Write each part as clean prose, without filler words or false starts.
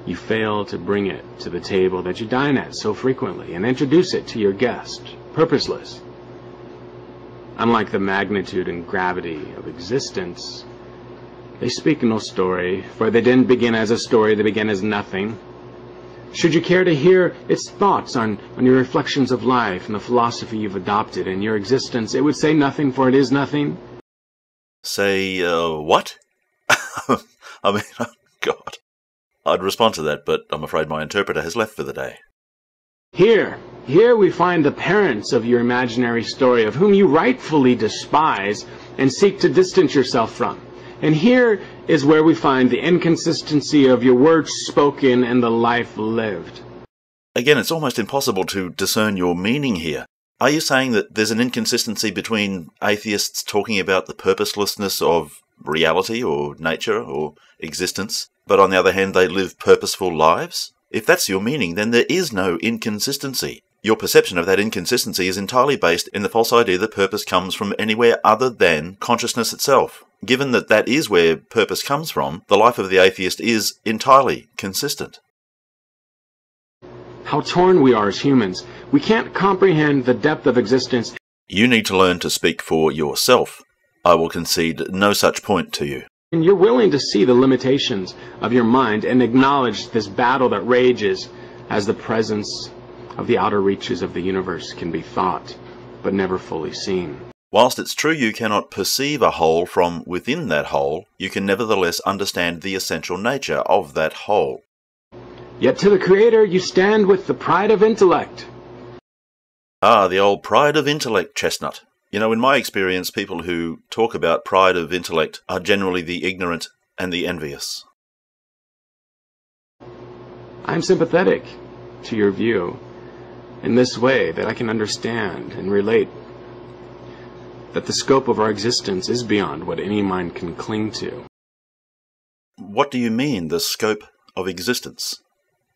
You fail to bring it to the table that you dine at so frequently and introduce it to your guest, purposeless. Unlike the magnitude and gravity of existence, they speak no story, for they didn't begin as a story, they began as nothing. Should you care to hear its thoughts on your reflections of life and the philosophy you've adopted in your existence, it would say nothing, for it is nothing. Say, what? I mean, oh God. I'd respond to that, but I'm afraid my interpreter has left for the day. Here we find the parents of your imaginary story, of whom you rightfully despise and seek to distance yourself from. And here is where we find the inconsistency of your words spoken and the life lived. Again, it's almost impossible to discern your meaning here. Are you saying that there's an inconsistency between atheists talking about the purposelessness of reality or nature or existence, but on the other hand they live purposeful lives? If that's your meaning, then there is no inconsistency. Your perception of that inconsistency is entirely based in the false idea that purpose comes from anywhere other than consciousness itself. Given that that is where purpose comes from, the life of the atheist is entirely consistent. How torn we are as humans. We can't comprehend the depth of existence. You need to learn to speak for yourself. I will concede no such point to you. And you're willing to see the limitations of your mind and acknowledge this battle that rages as the presence of the outer reaches of the universe can be thought, but never fully seen. Whilst it's true you cannot perceive a whole from within that whole, you can nevertheless understand the essential nature of that whole. Yet to the Creator you stand with the pride of intellect. Ah, the old pride of intellect, Chestnut. You know, in my experience, people who talk about pride of intellect are generally the ignorant and the envious. I'm sympathetic to your view in this way, that I can understand and relate that the scope of our existence is beyond what any mind can cling to. What do you mean, the scope of existence?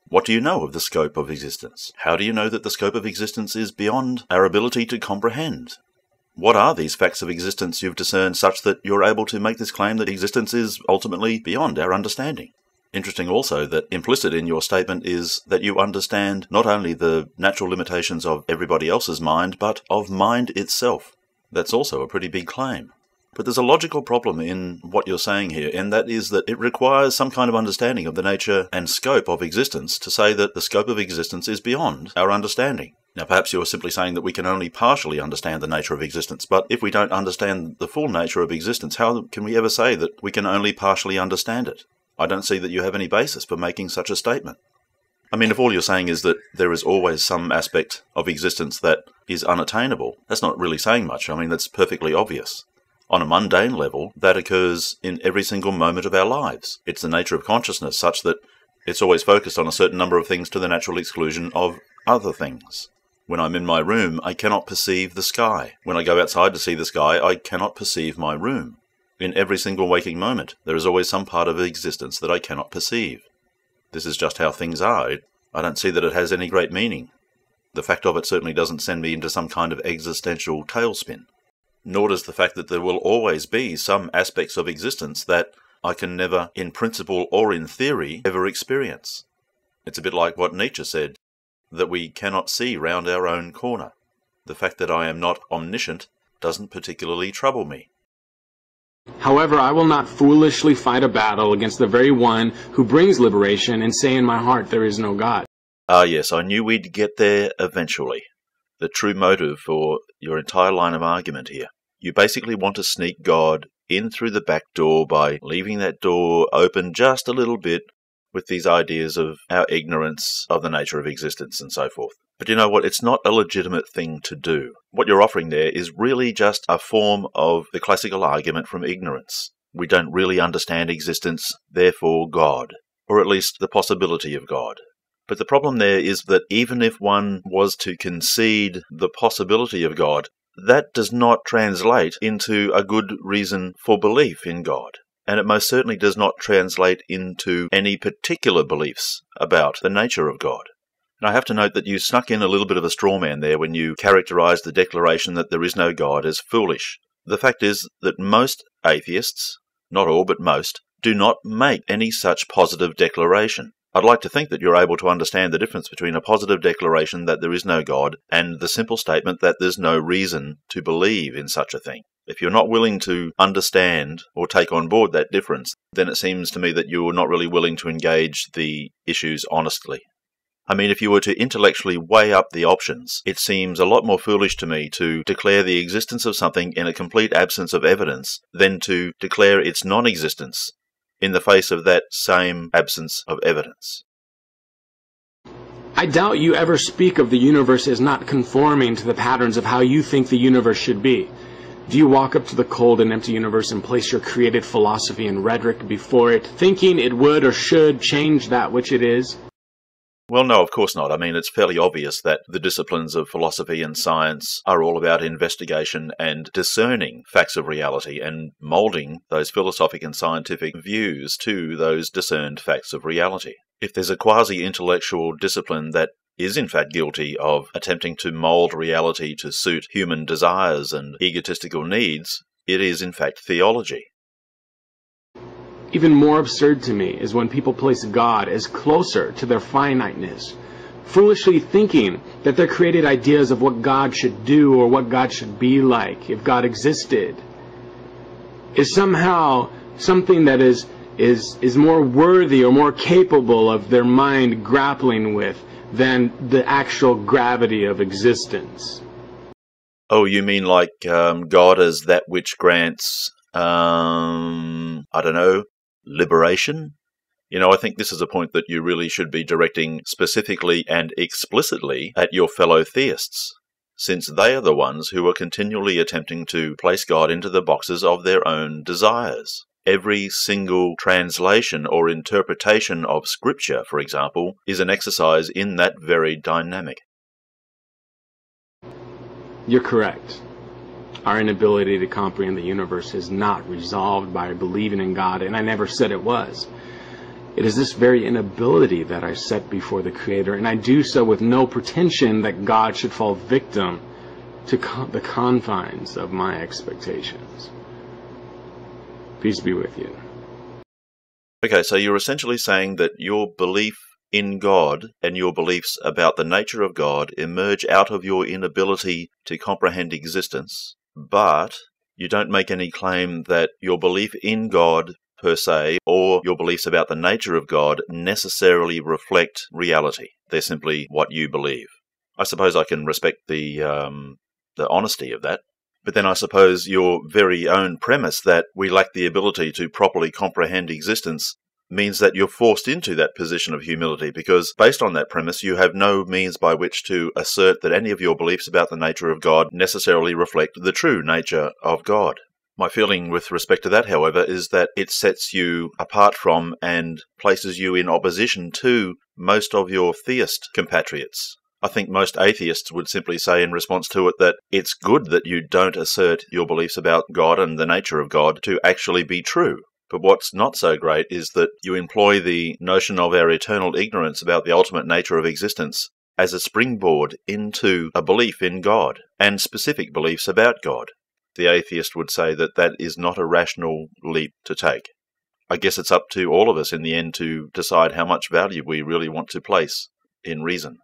What do you know of the scope of existence? How do you know that the scope of existence is beyond our ability to comprehend? What are these facts of existence you've discerned such that you're able to make this claim that existence is ultimately beyond our understanding? Interesting also that implicit in your statement is that you understand not only the natural limitations of everybody else's mind, but of mind itself. That's also a pretty big claim. But there's a logical problem in what you're saying here, and that is that it requires some kind of understanding of the nature and scope of existence to say that the scope of existence is beyond our understanding. Now, perhaps you're simply saying that we can only partially understand the nature of existence, but if we don't understand the full nature of existence, how can we ever say that we can only partially understand it? I don't see that you have any basis for making such a statement. I mean, if all you're saying is that there is always some aspect of existence that is unattainable, that's not really saying much. I mean, that's perfectly obvious. On a mundane level, that occurs in every single moment of our lives. It's the nature of consciousness such that it's always focused on a certain number of things to the natural exclusion of other things. When I'm in my room, I cannot perceive the sky. When I go outside to see the sky, I cannot perceive my room. In every single waking moment, there is always some part of existence that I cannot perceive. This is just how things are. I don't see that it has any great meaning. The fact of it certainly doesn't send me into some kind of existential tailspin. Nor does the fact that there will always be some aspects of existence that I can never, in principle or in theory, ever experience. It's a bit like what Nietzsche said, that we cannot see round our own corner. The fact that I am not omniscient doesn't particularly trouble me. However, I will not foolishly fight a battle against the very one who brings liberation and say in my heart there is no God. Ah yes, I knew we'd get there eventually. The true motive for your entire line of argument here. You basically want to sneak God in through the back door by leaving that door open just a little bit with these ideas of our ignorance of the nature of existence and so forth. But you know what? It's not a legitimate thing to do. What you're offering there is really just a form of the classical argument from ignorance. We don't really understand existence, therefore God, or at least the possibility of God. But the problem there is that even if one was to concede the possibility of God, that does not translate into a good reason for belief in God. And it most certainly does not translate into any particular beliefs about the nature of God. And I have to note that you snuck in a little bit of a straw man there when you characterized the declaration that there is no God as foolish. The fact is that most atheists, not all but most, do not make any such positive declaration. I'd like to think that you're able to understand the difference between a positive declaration that there is no God and the simple statement that there's no reason to believe in such a thing. If you're not willing to understand or take on board that difference, then it seems to me that you're not really willing to engage the issues honestly. I mean, if you were to intellectually weigh up the options, it seems a lot more foolish to me to declare the existence of something in a complete absence of evidence than to declare its non-existence in the face of that same absence of evidence. I doubt you ever speak of the universe as not conforming to the patterns of how you think the universe should be. Do you walk up to the cold and empty universe and place your created philosophy and rhetoric before it, thinking it would or should change that which it is? Well, no, of course not. I mean, it's fairly obvious that the disciplines of philosophy and science are all about investigation and discerning facts of reality and moulding those philosophic and scientific views to those discerned facts of reality. If there's a quasi-intellectual discipline that is in fact guilty of attempting to mould reality to suit human desires and egotistical needs, it is in fact theology. Even more absurd to me is when people place God as closer to their finiteness, foolishly thinking that their created ideas of what God should do or what God should be like if God existed is somehow something that is more worthy or more capable of their mind grappling with than the actual gravity of existence. Oh, you mean like God as that which grants, I don't know, liberation? You know, I think this is a point that you really should be directing specifically and explicitly at your fellow theists, since they are the ones who are continually attempting to place God into the boxes of their own desires. Every single translation or interpretation of Scripture, for example, is an exercise in that very dynamic. You're correct. Our inability to comprehend the universe is not resolved by believing in God, and I never said it was. It is this very inability that I set before the Creator, and I do so with no pretension that God should fall victim to the confines of my expectations. Peace be with you. Okay, so you're essentially saying that your belief in God and your beliefs about the nature of God emerge out of your inability to comprehend existence, but you don't make any claim that your belief in God per se or your beliefs about the nature of God necessarily reflect reality. They're simply what you believe. I suppose I can respect the honesty of that. But then I suppose your very own premise that we lack the ability to properly comprehend existence means that you're forced into that position of humility, because based on that premise you have no means by which to assert that any of your beliefs about the nature of God necessarily reflect the true nature of God. My feeling with respect to that, however, is that it sets you apart from and places you in opposition to most of your theist compatriots. I think most atheists would simply say in response to it that it's good that you don't assert your beliefs about God and the nature of God to actually be true. But what's not so great is that you employ the notion of our eternal ignorance about the ultimate nature of existence as a springboard into a belief in God and specific beliefs about God. The atheist would say that that is not a rational leap to take. I guess it's up to all of us in the end to decide how much value we really want to place in reason.